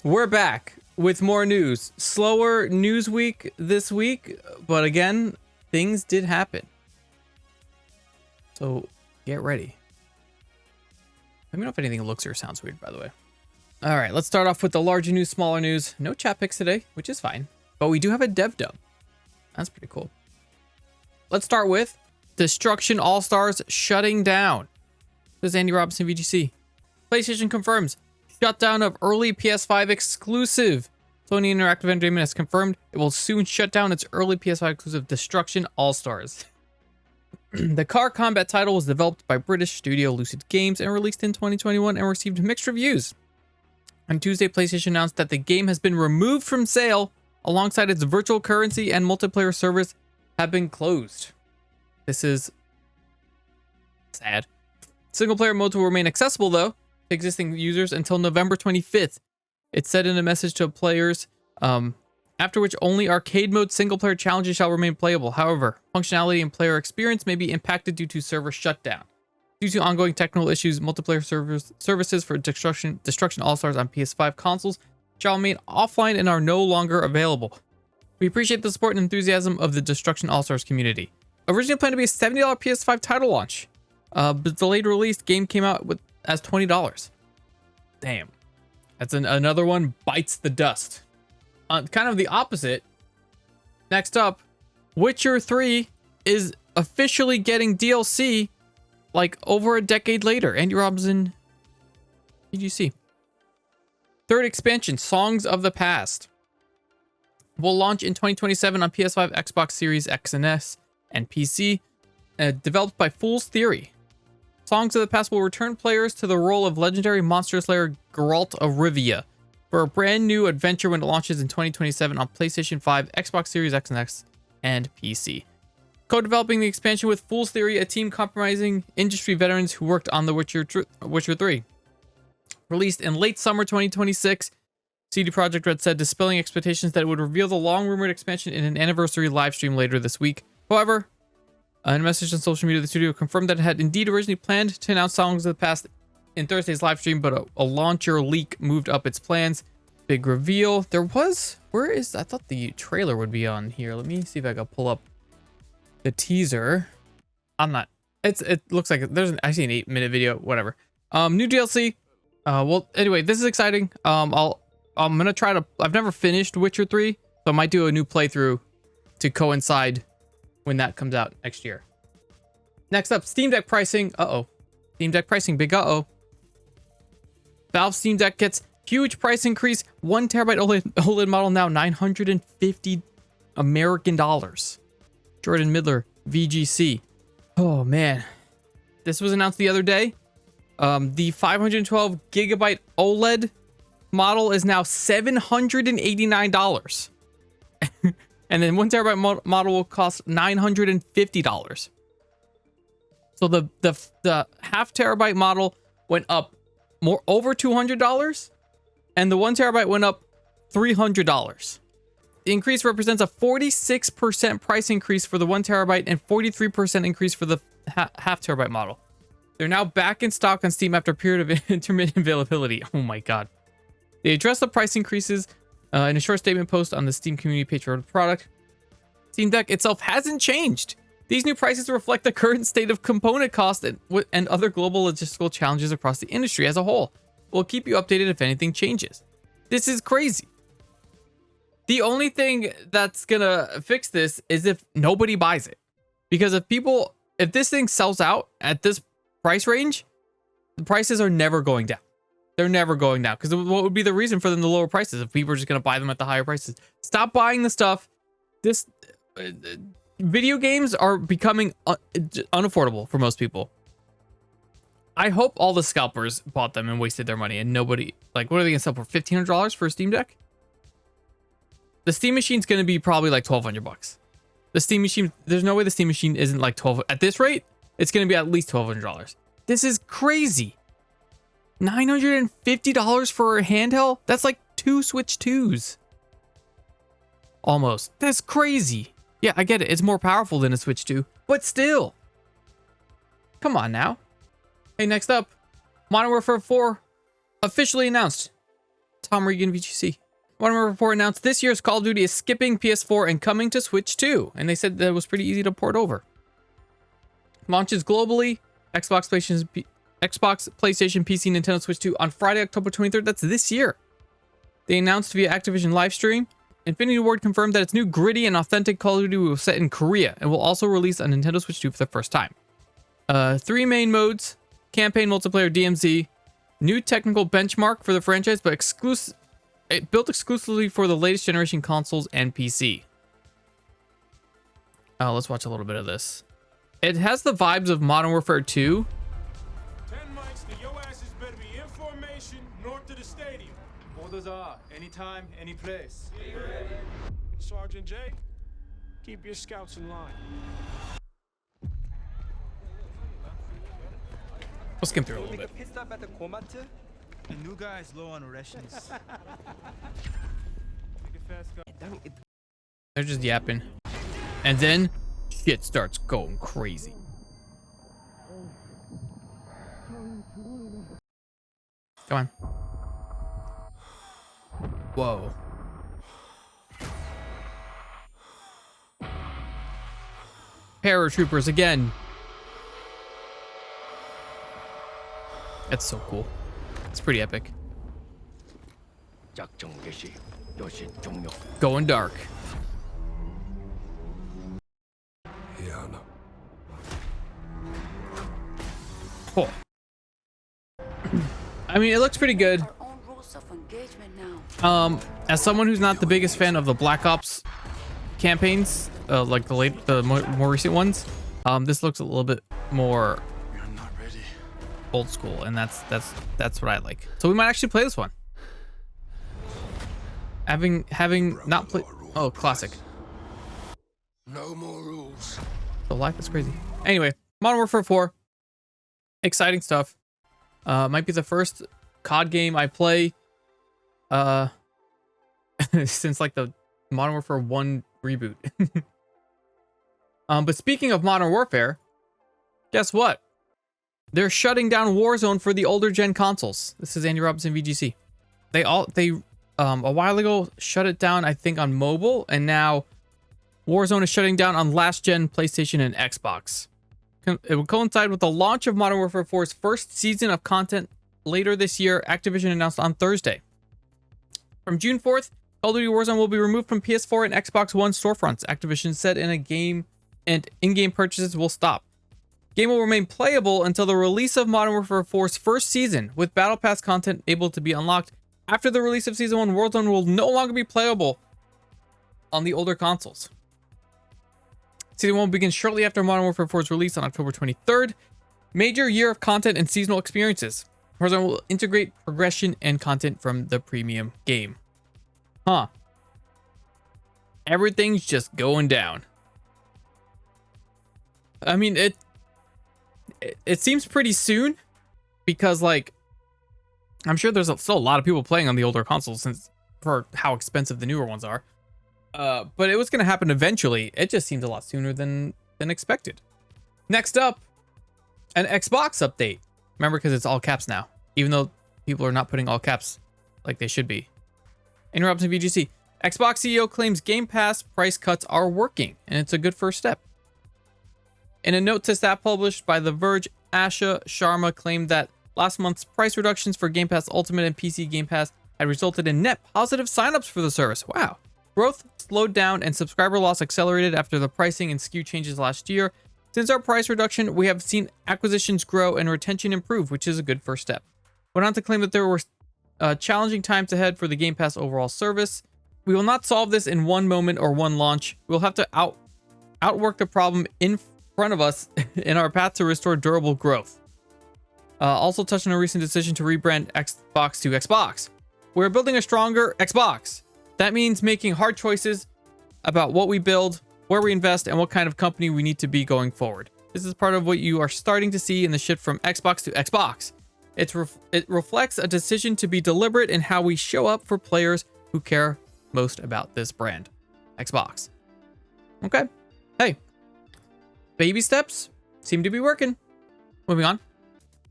We're back with more news. Slower news week this week, but again, things did happen. So get ready. Let me know if anything looks or sounds weird, by the way. All right, let's start off with the larger news, smaller news. No chat picks today, which is fine, but we do have a dev dub. That's pretty cool. Let's start with Destruction All-Stars shutting down. This is Andy Robinson, VGC. PlayStation confirms shutdown of early PS5 exclusive. Sony Interactive Entertainment has confirmed it will soon shut down its early PS5 exclusive Destruction All-Stars. The car combat title was developed by British studio Lucid Games and released in 2021 and received mixed reviews. On Tuesday, PlayStation announced that the game has been removed from sale alongside its virtual currency and multiplayer servers have been closed. This is sad. Single player modes will remain accessible though to existing users until November 25th. It said in a message to players, after which only arcade mode single player challenges shall remain playable. However, functionality and player experience may be impacted due to server shutdown. Due to ongoing technical issues, multiplayer services for Destruction All-Stars on PS5 consoles shall remain offline and are no longer available. We appreciate the support and enthusiasm of the Destruction All-Stars community. Originally planned to be a $70 PS5 title launch, but delayed release game came out as $20. Damn. That's another one bites the dust. Kind of the opposite. Next up, Witcher 3 is officially getting DLC like over a decade later. Andy Robinson, VGC. Third expansion, Songs of the Past, will launch in 2027 on PS5, Xbox Series X and S, and PC. Developed by Fool's Theory. Songs of the Past will return players to the role of legendary monster slayer Geralt of Rivia for a brand new adventure when it launches in 2027 on PlayStation 5, Xbox Series X and X, and PC. Co-developing the expansion with Fool's Theory, a team comprising industry veterans who worked on The Witcher 3. Released in late summer 2026, CD Projekt Red said, dispelling expectations that it would reveal the long-rumored expansion in an anniversary live stream later this week. However, in a message on social media, the studio confirmed that it had indeed originally planned to announce Songs of the Past in Thursday's live stream, but a launcher leak moved up its plans. Big reveal. There was... I thought the trailer would be on here. Let me see if I can pull up the teaser. I'm not... It looks like I see an 8-minute video. Whatever. New DLC. Well, anyway, this is exciting. I'm gonna try to... I've never finished Witcher 3, so I might do a new playthrough to coincide when that comes out next year. Next up, Steam Deck pricing. Steam Deck pricing, big Valve Steam Deck gets huge price increase. 1 terabyte OLED model now $950 American dollars. Jordan Midler, VGC. Oh man, this was announced the other day. The 512 gigabyte OLED model is now $789. And then 1 terabyte model will cost $950. So the half terabyte model went up over $200, and the 1 terabyte went up $300. The increase represents a 46% price increase for the 1 terabyte and 43% increase for the half terabyte model. They're now back in stock on Steam after a period of intermittent availability. Oh my god. They addressed the price increases in a short statement post on the Steam community page for the product. Steam Deck itself hasn't changed. These new prices reflect the current state of component cost and other global logistical challenges across the industry as a whole. We'll keep you updated if anything changes. This is crazy. The only thing that's gonna fix this is if nobody buys it. Because if this thing sells out at this price range, the prices are never going down. They're never going down. Because what would be the reason for them to lower prices if people are just going to buy them at the higher prices? Stop buying the stuff. Video games are becoming unaffordable for most people. I hope all the scalpers bought them and wasted their money and nobody... Like, what are they going to sell for? $1,500 for a Steam Deck? The Steam Machine's going to be probably like $1,200. The Steam Machine... There's no way the Steam Machine isn't like $1,200. At this rate, it's going to be at least $1,200. This is crazy. $950 for a handheld? That's like 2 Switch 2s. Almost. That's crazy. Yeah, I get it. It's more powerful than a Switch 2. But still. Come on now. Hey, next up. Modern Warfare 4 officially announced. Tom Regan, VGC. Modern Warfare 4 announced this year's Call of Duty is skipping PS4 and coming to Switch too. And they said that it was pretty easy to port over. Launches globally, Xbox, PlayStation, PC, Nintendo Switch 2 on Friday, October 23rd. That's this year. They announced via Activision livestream. Infinity Ward confirmed that its new gritty and authentic Call of Duty will set in Korea and will also release on Nintendo Switch 2 for the first time. 3 main modes, campaign, multiplayer, DMZ, new technical benchmark for the franchise, but built exclusively for the latest generation consoles and PC. Let's watch a little bit of this. It has the vibes of Modern Warfare 2. 10 mics to your asses better be in formation north of the stadium. Orders are anytime, any place. Sergeant J, keep your scouts in line. We'll skim through a little bit. The new guy is low on rations. They're just yapping. And then shit starts going crazy. Come on. Whoa. Paratroopers again. That's so cool. It's pretty epic. Going dark. Oh. I mean, it looks pretty good. As someone who's not the biggest fan of the Black Ops campaigns, like the more recent ones, this looks a little bit more old school, and that's what I like. So we might actually play this one. Having not played. Oh, classic. No more rules. The life is crazy. Anyway, Modern Warfare 4. Exciting stuff. Might be the first COD game I play since like the Modern Warfare 1 reboot. But speaking of Modern Warfare, guess what? They're shutting down Warzone for the older gen consoles. This is Andy Robinson, VGC. They a while ago shut it down, I think, on mobile, and now Warzone is shutting down on last gen PlayStation and Xbox. It will coincide with the launch of Modern Warfare 4's first season of content later this year, Activision announced on Thursday. From June 4th, Call of Duty Warzone will be removed from PS4 and Xbox One storefronts, Activision said, and in-game purchases will stop. Game will remain playable until the release of Modern Warfare 4's first season, with Battle Pass content able to be unlocked. After the release of Season 1, Warzone will no longer be playable on the older consoles. Season 1 begins shortly after Modern Warfare 4's release on October 23rd. Major year of content and seasonal experiences. Warzone will integrate progression and content from the premium game. Huh. Everything's just going down. I mean, it seems pretty soon, because like I'm sure there's still a lot of people playing on the older consoles for how expensive the newer ones are. But it was going to happen eventually. It just seemed a lot sooner than expected. Next up, an Xbox update. Remember, because it's all caps now, even though people are not putting all caps like they should be. Interrupts in VGC. Xbox CEO claims Game Pass price cuts are working, and it's a good first step. In a note to staff published by The Verge, Asha Sharma claimed that last month's price reductions for Game Pass Ultimate and PC Game Pass had resulted in net positive signups for the service. Wow. Growth slowed down and subscriber loss accelerated after the pricing and SKU changes last year. Since our price reduction, we have seen acquisitions grow and retention improve, which is a good first step. Went on to claim that there were challenging times ahead for the Game Pass overall service. We will not solve this in one moment or one launch. We'll have to outwork the problem in front of us in our path to restore durable growth. Also touched on a recent decision to rebrand Xbox to Xbox. We're building a stronger Xbox. That means making hard choices about what we build, where we invest, and what kind of company we need to be going forward. This is part of what you are starting to see in the shift from Xbox to Xbox. It reflects a decision to be deliberate in how we show up for players who care most about this brand. Xbox. Okay. Hey. Baby steps seem to be working. Moving on.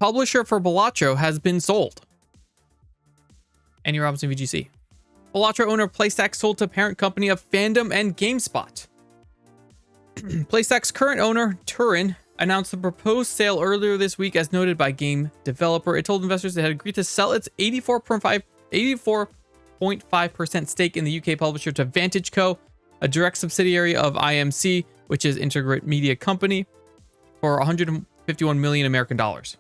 Publisher for Balatro has been sold. Andy Robinson, VGC. Elatra owner PlayStack sold to parent company of Fandom and GameSpot. PlayStack's current owner, Turin, announced the proposed sale earlier this week as noted by game developer. It told investors it had agreed to sell its 84.5% stake in the UK publisher to Vantage Co., a direct subsidiary of IMC, which is Integrate Media Company, for 151 million American dollars.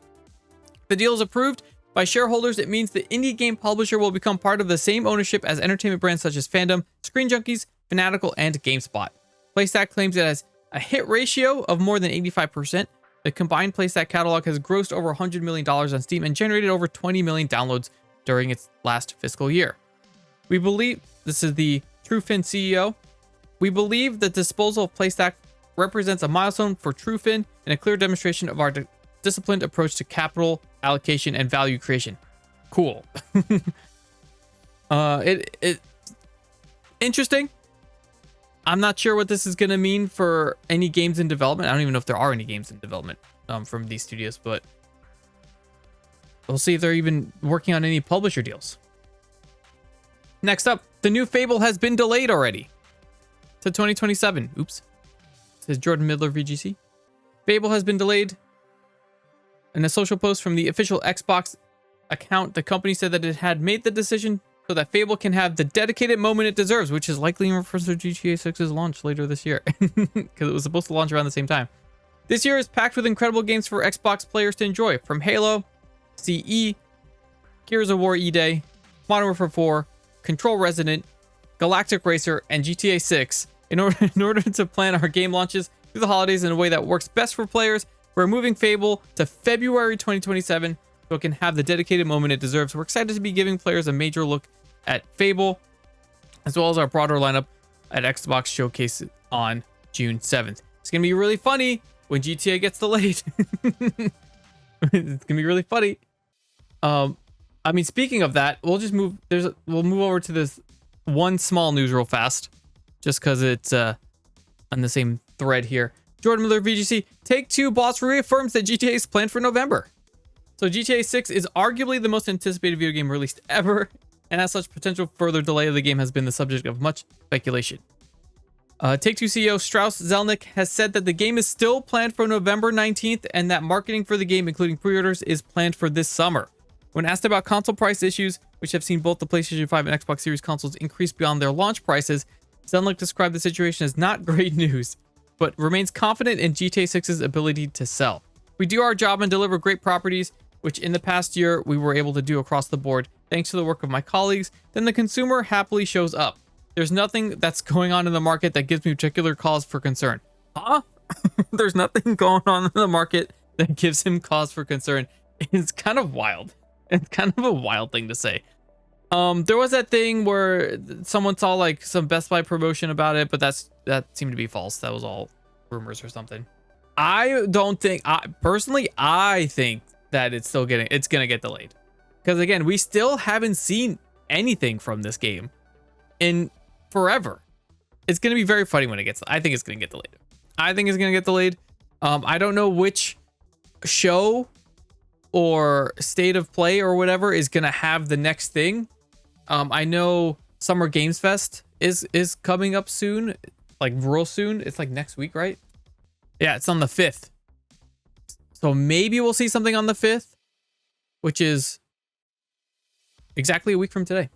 The deal is approved by shareholders. It means the indie game publisher will become part of the same ownership as entertainment brands such as Fandom, Screen Junkies, Fanatical, and GameSpot. PlayStack claims it has a hit ratio of more than 85%. The combined PlayStack catalog has grossed over $100 million on Steam and generated over 20 million downloads during its last fiscal year. We believe, this is the TrueFin CEO, we believe the disposal of PlayStack represents a milestone for TrueFin and a clear demonstration of our disciplined approach to capital allocation and value creation. Cool. It interesting. I'm not sure what this is going to mean for any games in development. I don't even know if there are any games in development from these studios, but we'll see if they're even working on any publisher deals. Next up, the new Fable has been delayed already to 2027. Oops. Says Jordan Midler, VGC. Fable has been delayed. In a social post from the official Xbox account, the company said that it had made the decision so that Fable can have the dedicated moment it deserves, which is likely in reference to GTA 6's launch later this year, because it was supposed to launch around the same time. This year is packed with incredible games for Xbox players to enjoy, from Halo, CE, Gears of War E-Day, Modern Warfare 4, Control Resident, Galactic Racer, and GTA 6. In order to plan our game launches through the holidays in a way that works best for players, we're moving Fable to February 2027 so it can have the dedicated moment it deserves. We're excited to be giving players a major look at Fable, as well as our broader lineup at Xbox Showcase on June 7th. It's going to be really funny when GTA gets delayed. It's going to be really funny. I mean, speaking of that, we'll move over to this one small news real fast, just because it's on the same thread here. Jordan Miller, VGC. Take-Two boss reaffirms that GTA is planned for November. So GTA 6 is arguably the most anticipated video game released ever, and as such, potential further delay of the game has been the subject of much speculation. Take-Two CEO Strauss Zelnick has said that the game is still planned for November 19th, and that marketing for the game, including pre-orders, is planned for this summer. When asked about console price issues, which have seen both the PlayStation 5 and Xbox Series consoles increase beyond their launch prices, Zelnick described the situation as not great news, but remains confident in GTA 6's ability to sell. We do our job and deliver great properties, which in the past year we were able to do across the board thanks to the work of my colleagues. Then the consumer happily shows up. There's nothing that's going on in the market that gives me particular cause for concern. Huh? There's nothing going on in the market that gives him cause for concern. It's kind of wild. It's kind of a wild thing to say. There was that thing where someone saw like some Best Buy promotion about it, but that seemed to be false. That was all rumors or something. I think that it's gonna get delayed, because again, we still haven't seen anything from this game in forever. It's gonna be very funny when it gets. I think it's gonna get delayed. I don't know which show or state of play or whatever is gonna have the next thing. I know Summer Games Fest is coming up soon, like real soon. It's like next week, right? Yeah, it's on the 5th. So maybe we'll see something on the 5th, which is exactly a week from today.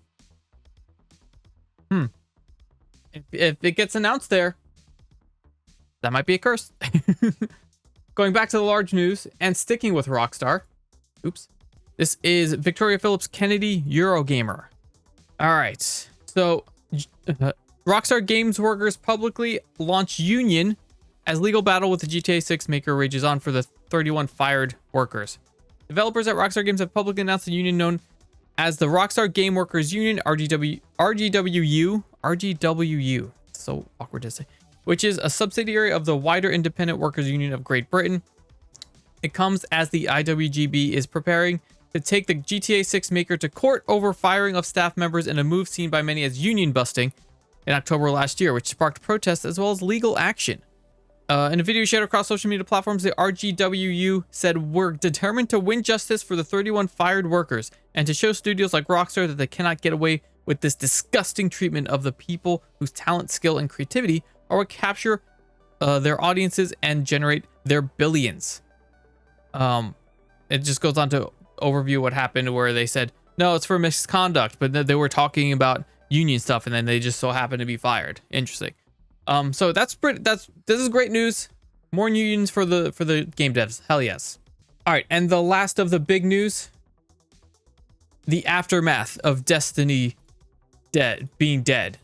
If it gets announced there, that might be a curse. Going back to the large news and sticking with Rockstar. Oops. This is Victoria Phillips Kennedy, Eurogamer. All right. So Rockstar Games workers publicly launch union as legal battle with the GTA 6 maker rages on for the 31 fired workers. Developers at Rockstar Games have publicly announced a union known as the Rockstar Game Workers Union, RGWU, so awkward to say, which is a subsidiary of the wider Independent Workers Union of Great Britain. It comes as the IWGB is preparing to take the GTA 6 maker to court over firing of staff members in a move seen by many as union busting in October last year, which sparked protests as well as legal action. In a video shared across social media platforms, the RGWU said, "We're determined to win justice for the 31 fired workers and to show studios like Rockstar that they cannot get away with this disgusting treatment of the people whose talent, skill, and creativity are what capture their audiences and generate their billions." It just goes on to overview what happened, where they said, no, it's for misconduct, but they were talking about union stuff, and then they just so happened to be fired. Interesting. So this is great news. More unions for the game devs. Hell yes. All right, and the last of the big news, the aftermath of Destiny being dead.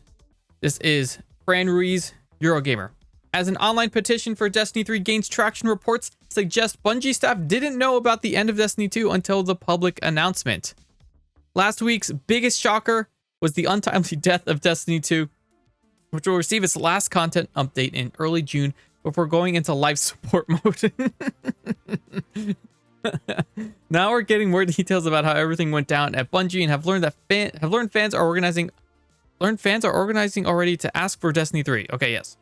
This is Fran Ruiz, Eurogamer. As an online petition for Destiny 3 gains traction, reports suggest Bungie staff didn't know about the end of Destiny 2 until the public announcement. Last week's biggest shocker was the untimely death of Destiny 2, which will receive its last content update in early June before going into life support mode. Now we're getting more details about how everything went down at Bungie, and have learned that fans are organizing already to ask for Destiny 3. Okay, yes.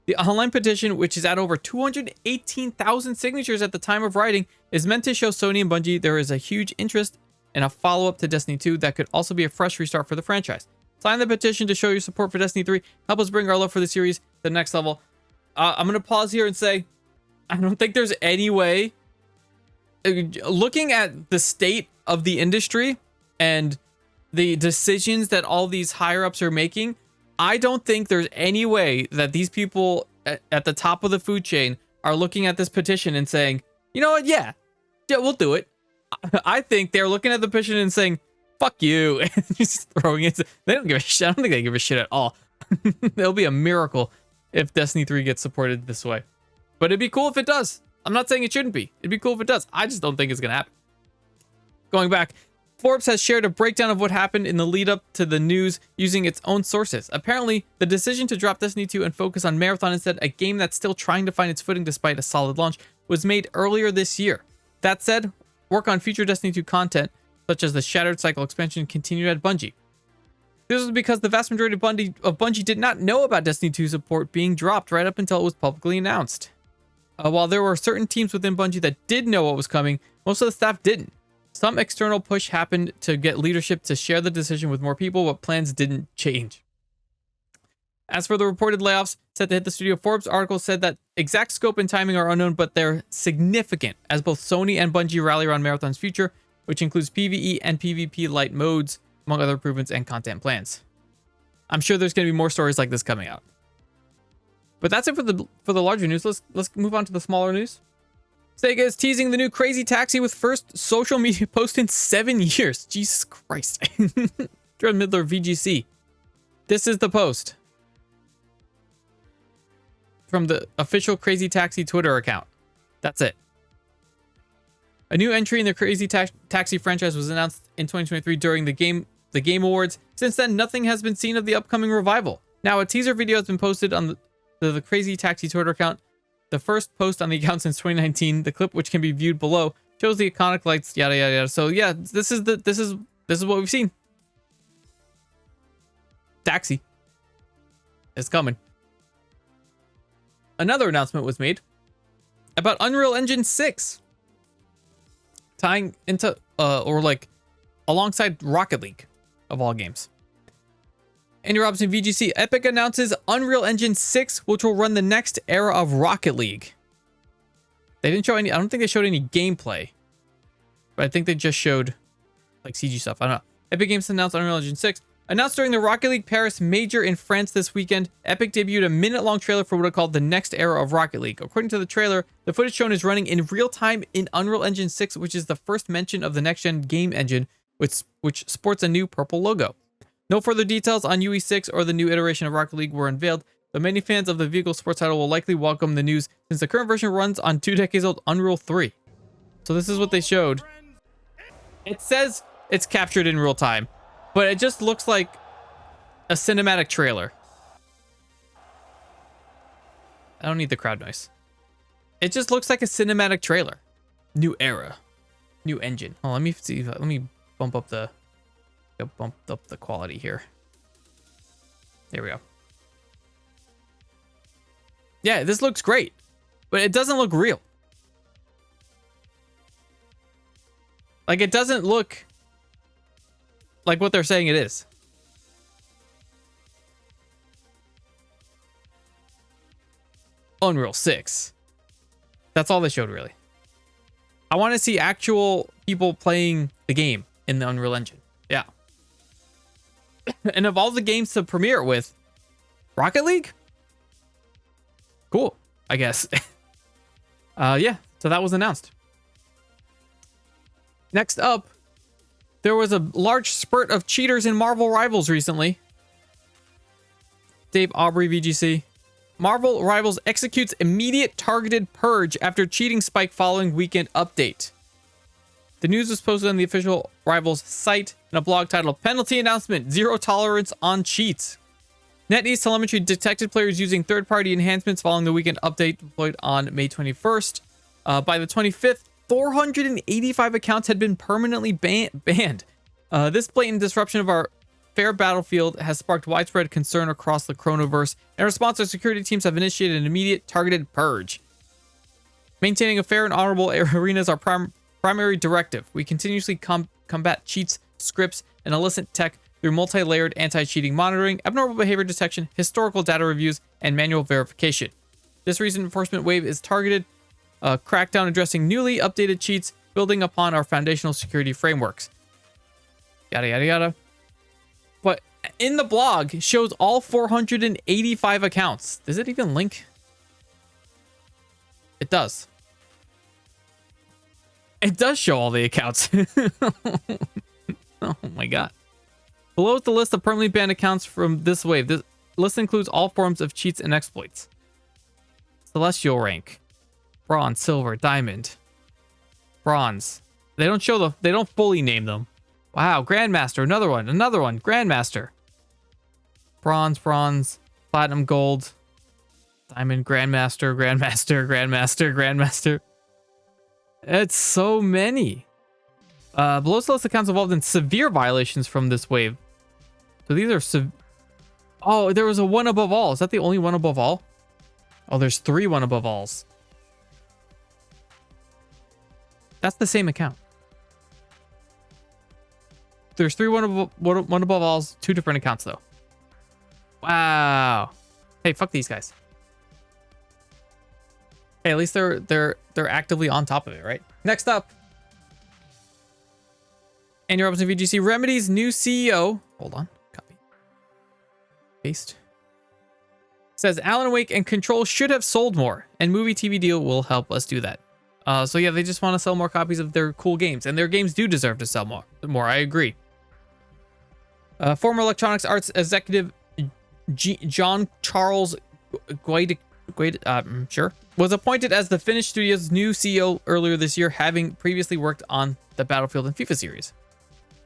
The online petition, which is at over 218,000 signatures at the time of writing, is meant to show Sony and Bungie there is a huge interest in a follow-up to Destiny 2 that could also be a fresh restart for the franchise. Sign the petition to show your support for Destiny 3. Help us bring our love for the series to the next level. I'm going to pause here and say, I don't think there's any way, looking at the state of the industry and the decisions that all these higher-ups are making, I don't think there's any way that these people at the top of the food chain are looking at this petition and saying, you know what, yeah, we'll do it. I think they're looking at the petition and saying, fuck you, and just throwing it. They don't give a shit. I don't think they give a shit at all. It'll be a miracle if Destiny 3 gets supported this way. But it'd be cool if it does. I'm not saying it shouldn't be. It'd be cool if it does. I just don't think it's going to happen. Going back, Forbes has shared a breakdown of what happened in the lead up to the news using its own sources. Apparently, the decision to drop Destiny 2 and focus on Marathon instead, a game that's still trying to find its footing despite a solid launch, was made earlier this year. That said, work on future Destiny 2 content, such as the Shattered Cycle expansion, continued at Bungie. This was because the vast majority of Bungie did not know about Destiny 2 support being dropped right up until it was publicly announced. While there were certain teams within Bungie that did know what was coming, most of the staff didn't. Some external push happened to get leadership to share the decision with more people, but plans didn't change. As for the reported layoffs set to hit the studio, Forbes article said that exact scope and timing are unknown, but they're significant as both Sony and Bungie rally around Marathon's future, which includes PvE and PvP light modes, among other improvements and content plans. I'm sure there's going to be more stories like this coming out. But that's it for the larger news. Let's move on to the smaller news. Sega is teasing the new Crazy Taxi with first social media post in 7 years. Jesus Christ. Dread Midler VGC. This is the post from the official Crazy Taxi Twitter account. That's it. A new entry in the Crazy Taxi franchise was announced in 2023 during the Game Awards. Since then, nothing has been seen of the upcoming revival. Now, a teaser video has been posted on the Crazy Taxi Twitter account. The first post on the account since 2019. The clip, which can be viewed below, shows the iconic lights, yada yada yada. So yeah, this is what we've seen. Taxi is coming. Another announcement was made about Unreal Engine 6 tying into alongside Rocket League of all games. Andy Robinson, VGC. Epic announces Unreal Engine 6, which will run the next era of Rocket League. They didn't show any. I don't think they showed any gameplay, but I think they just showed like CG stuff. I don't know. Epic Games announced Unreal Engine 6. Announced during the Rocket League Paris Major in France this weekend, Epic debuted a minute-long trailer for what it called the next era of Rocket League. According to the trailer, the footage shown is running in real time in Unreal Engine 6, which is the first mention of the next-gen game engine, which sports a new purple logo. No further details on UE6 or the new iteration of Rocket League were unveiled, but many fans of the vehicle sports title will likely welcome the news since the current version runs on 2 decades old Unreal 3. So this is what they showed. It says it's captured in real time, but it just looks like a cinematic trailer. I don't need the crowd noise. It just looks like a cinematic trailer. New era. New engine. Oh, let me see. Let me bump up the quality here. There we go. Yeah, this looks great, but it doesn't look real. Like, it doesn't look like what they're saying it is. Unreal 6. That's all they showed, really. I want to see actual people playing the game in the Unreal Engine. Yeah. And of all the games to premiere it with, Rocket League? Cool, I guess. Yeah, so that was announced. Next up, there was a large spurt of cheaters in Marvel Rivals recently. Dave Aubrey, VGC. Marvel Rivals executes immediate targeted purge after cheating spike following weekend update. The news was posted on the official Rivals site in a blog titled Penalty Announcement, Zero Tolerance on Cheats. NetEase telemetry detected players using third-party enhancements following the weekend update deployed on May 21st. By the 25th, 485 accounts had been permanently banned. This blatant disruption of our fair battlefield has sparked widespread concern across the Chronoverse. In response, our security teams have initiated an immediate targeted purge. Maintaining a fair and honorable arena is our primary directive. We continuously combat cheats, scripts, and illicit tech through multi-layered anti-cheating monitoring, abnormal behavior detection, historical data reviews, and manual verification. This recent enforcement wave is targeted crackdown addressing newly updated cheats, building upon our foundational security frameworks. Yada, yada, yada. But in the blog, it shows all 485 accounts. Does it even link? It does. It does show all the accounts. Oh my god. Below is the list of permanently banned accounts from this wave. This list includes all forms of cheats and exploits. Celestial rank. Bronze, silver, diamond. Bronze. They don't fully name them. Wow, Grandmaster, another one, Grandmaster. Bronze, platinum, gold, diamond, Grandmaster. It's so many. Below list accounts involved in severe violations from this wave. So these are oh, there was a one above all. Is that the only one above all? Oh, there's 3 one above alls. That's the same account. There's 3 one above alls, 2 different accounts though. Wow. Hey, fuck these guys. Hey, at least they're actively on top of it, right? Next up. Andy Robinson, VGC. Remedy's new CEO. Hold on. Copy. Paste. Says Alan Wake and Control should have sold more, and movie TV deal will help us do that. So yeah, they just want to sell more copies of their cool games, and their games do deserve to sell more. I agree. Former Electronics Arts executive John Charles Guide, sure, was appointed as the Finnish studio's new CEO earlier this year, having previously worked on the Battlefield and FIFA series.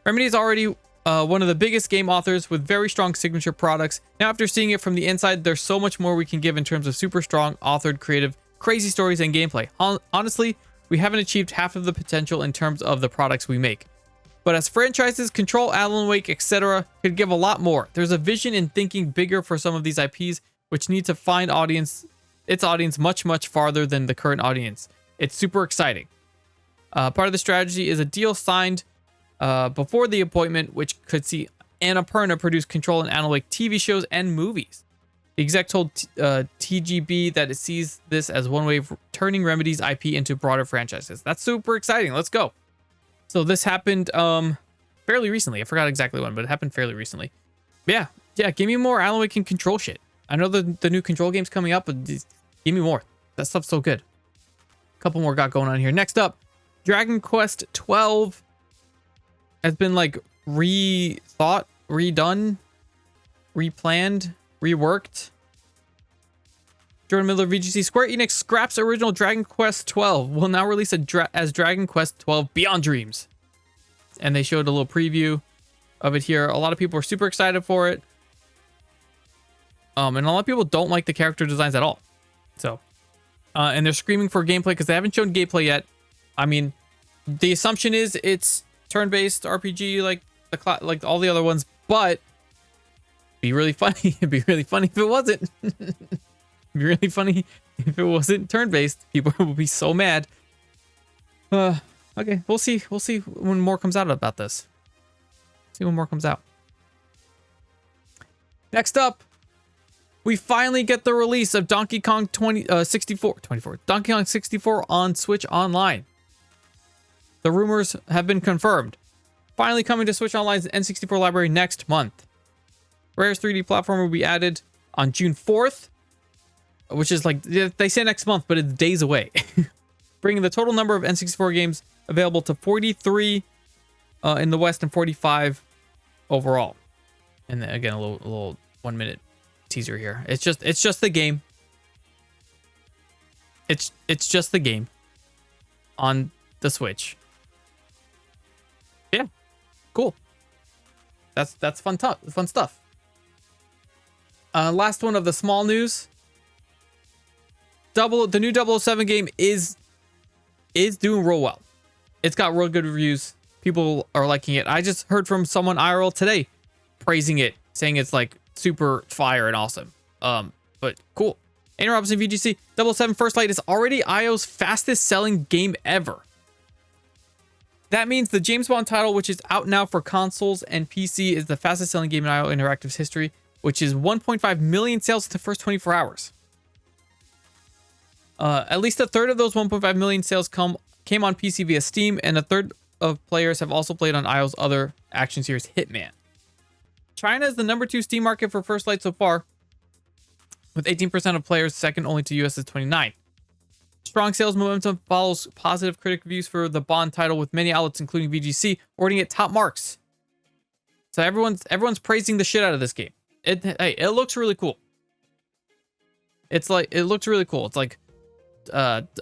Remedy is already one of the biggest game authors with very strong signature products. Now, after seeing it from the inside, there's so much more we can give in terms of super strong, authored, creative, crazy stories and gameplay. Honestly, we haven't achieved half of the potential in terms of the products we make. But as franchises, Control, Alan Wake, etc. could give a lot more. There's a vision in thinking bigger for some of these IPs, which need to find its audience much, much farther than the current audience. It's super exciting. Part of the strategy is a deal signed before the appointment, which could see Annapurna produce Control and Alan Wake TV shows and movies. The exec told TGB that it sees this as one way of turning Remedy's IP into broader franchises. That's super exciting. Let's go. So this happened fairly recently. I forgot exactly when, but it happened fairly recently. Yeah, give me more Alan Wake and Control shit. I know the new Control game's coming up, but give me more. That stuff's so good. A couple more got going on here. Next up, Dragon Quest 12 has been like rethought, redone, replanned, reworked. Jordan Miller, VGC. Square Enix scraps original Dragon Quest 12. Will now release as Dragon Quest 12 Beyond Dreams. And they showed a little preview of it here. A lot of people are super excited for it. And a lot of people don't like the character designs at all. So, and they're screaming for gameplay because they haven't shown gameplay yet. I mean, the assumption is it's turn-based RPG like all the other ones, but it'd be really funny. It'd be really funny if it wasn't. It'd be really funny if it wasn't turn-based. People would be so mad. Okay, we'll see. We'll see when more comes out about this. See when more comes out. Next up, we finally get the release of Donkey Kong 64 on Switch Online. The rumors have been confirmed. Finally coming to Switch Online's N64 library next month. Rare's 3D platform will be added on June 4th, which is like, they say next month, but it's days away. Bringing the total number of N64 games available to 43 in the West and 45 overall. And then again, a little 1 minute teaser here. It's just the game. It's just the game on the Switch. Yeah, cool. That's fun stuff. Last one of the small news. The new 007 game is doing real well. It's got real good reviews. People are liking it. I just heard from someone IRL today praising it, saying it's like super fire and awesome. But cool. Andy Robinson, VGC, 007 First Light is already IO's fastest selling game ever. That means the James Bond title, which is out now for consoles and PC, is the fastest selling game in IO Interactive's history, which is 1.5 million sales in the first 24 hours. At least a third of those 1.5 million sales came on PC via Steam, and a third of players have also played on IO's other action series, Hitman. China is the #2 Steam market for First Light so far, with 18% of players, second only to US is 29%. Strong sales momentum follows positive critic reviews for the Bond title, with many outlets, including VGC, awarding it top marks. So everyone's praising the shit out of this game. It looks really cool. It looks really cool. It's like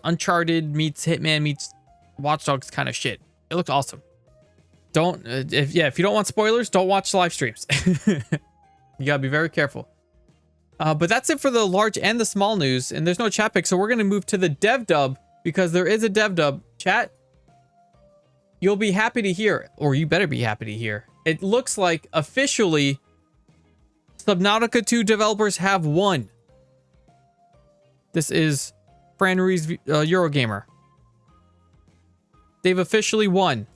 Uncharted meets Hitman meets Watch Dogs kind of shit. It looks awesome. If you don't want spoilers, don't watch live streams. You gotta be very careful. But that's it for the large and the small news, and there's no chat pick, so we're gonna move to the dev dub, because there is a dev dub. Chat, you'll be happy to hear, or you better be happy to hear. It looks like officially Subnautica 2 developers have won. This is Fran Ruiz, Eurogamer. They've officially won.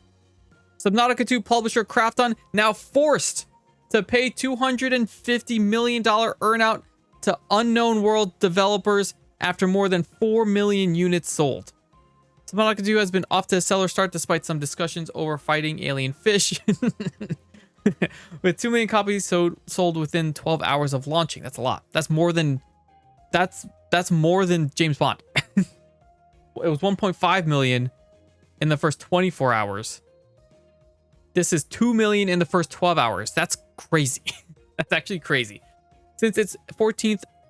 Subnautica 2 publisher Krafton now forced to pay $250 million earnout to Unknown World developers after more than 4 million units sold. Subnautica 2 has been off to a stellar start despite some discussions over fighting alien fish. With 2 million copies sold within 12 hours of launching. That's a lot. That's more than James Bond. It was 1.5 million in the first 24 hours. This is 2 million in the first 12 hours. That's crazy. That's actually crazy. Since its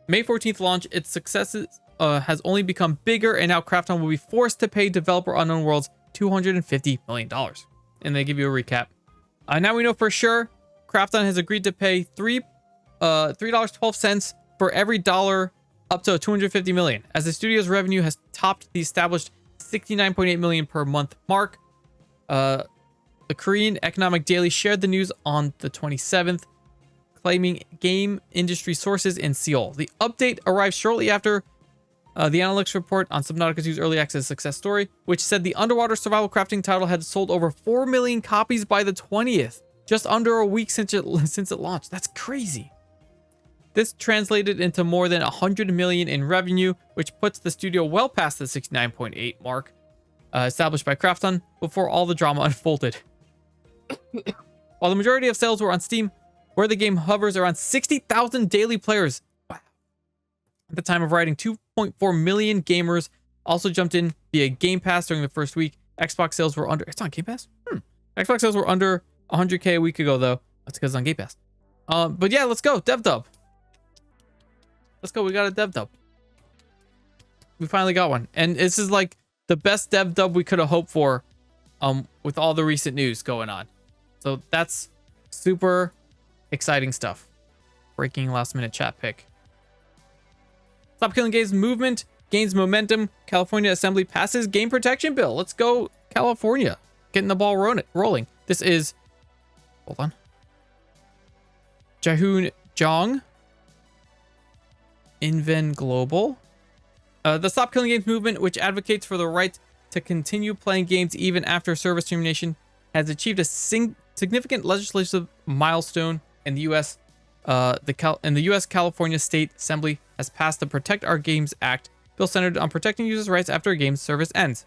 May 14th launch, its successes has only become bigger, and now Krafton will be forced to pay developer Unknown Worlds $250 million. And they give you a recap. Now we know for sure Krafton has agreed to pay $3.12 for every dollar up to $250 million, as the studio's revenue has topped the established $69.8 million per month mark. The Korean Economic Daily shared the news on the 27th, claiming game industry sources in Seoul. The update arrived shortly after the analytics report on Subnautica 2's early access success story, which said the underwater survival crafting title had sold over 4 million copies by the 20th, just under a week since it launched. That's crazy. This translated into more than 100 million in revenue, which puts the studio well past the 69.8 mark established by Krafton before all the drama unfolded. While the majority of sales were on Steam, where the game hovers around 60,000 daily players. Wow. At the time of writing, 2.4 million gamers also jumped in via Game Pass during the first week. Xbox sales were under... It's on Game Pass? Xbox sales were under 100K a week ago, though. That's because it's on Game Pass. But yeah, let's go. Dev dub. Let's go. We got a dev dub. We finally got one. And this is like the best dev dub we could have hoped for with all the recent news going on. So that's super exciting stuff. Breaking last minute chat pick. Stop Killing Games movement gains momentum. California Assembly passes game protection bill. Let's go, California. Getting the ball rolling. This is... Hold on. Jahoon Jong. Inven Global. The Stop Killing Games movement, which advocates for the right to continue playing games even after service termination, has achieved a significant legislative milestone in the U.S. In the U.S. California State Assembly has passed the Protect Our Games Act, bill centered on protecting users' rights after a game's service ends.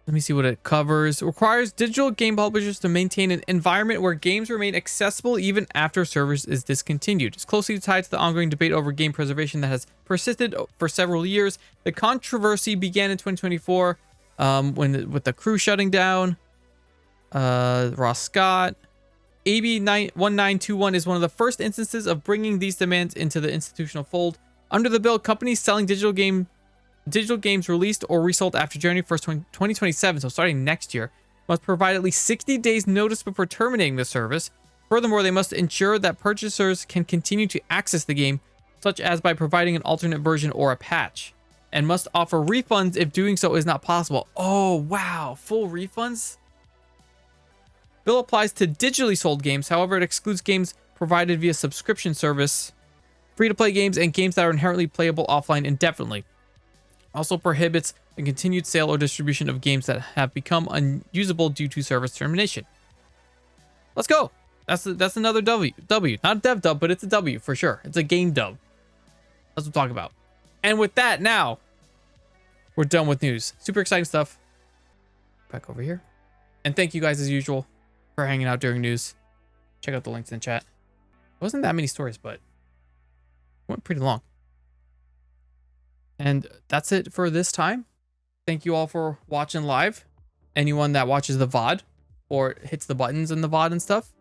Let me see what it covers. Requires digital game publishers to maintain an environment where games remain accessible even after service is discontinued. It's closely tied to the ongoing debate over game preservation that has persisted for several years. The controversy began in 2024 with the crew shutting down. Ross Scott. AB 1921 is one of the first instances of bringing these demands into the institutional fold. Under the bill, companies selling digital games released or resold after January 1st, 2027, so starting next year, must provide at least 60 days notice before terminating the service. Furthermore, they must ensure that purchasers can continue to access the game, such as by providing an alternate version or a patch, and must offer refunds if doing so is not possible. Oh, wow. Full refunds? Bill applies to digitally sold games. However, it excludes games provided via subscription service, free-to-play games, and games that are inherently playable offline indefinitely. Also prohibits the continued sale or distribution of games that have become unusable due to service termination. Let's go. That's another W. Not a dev dub, but it's a W for sure. It's a game dub. That's what I'm talking about. And with that, now we're done with news. Super exciting stuff. Back over here. And thank you guys as usual for hanging out during news. Check out the links in the chat. It wasn't that many stories, but it went pretty long. And that's it for this time. Thank you all for watching live. Anyone that watches the VOD or hits the buttons in the VOD and stuff,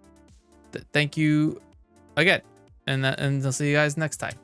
thank you again. And I'll see you guys next time.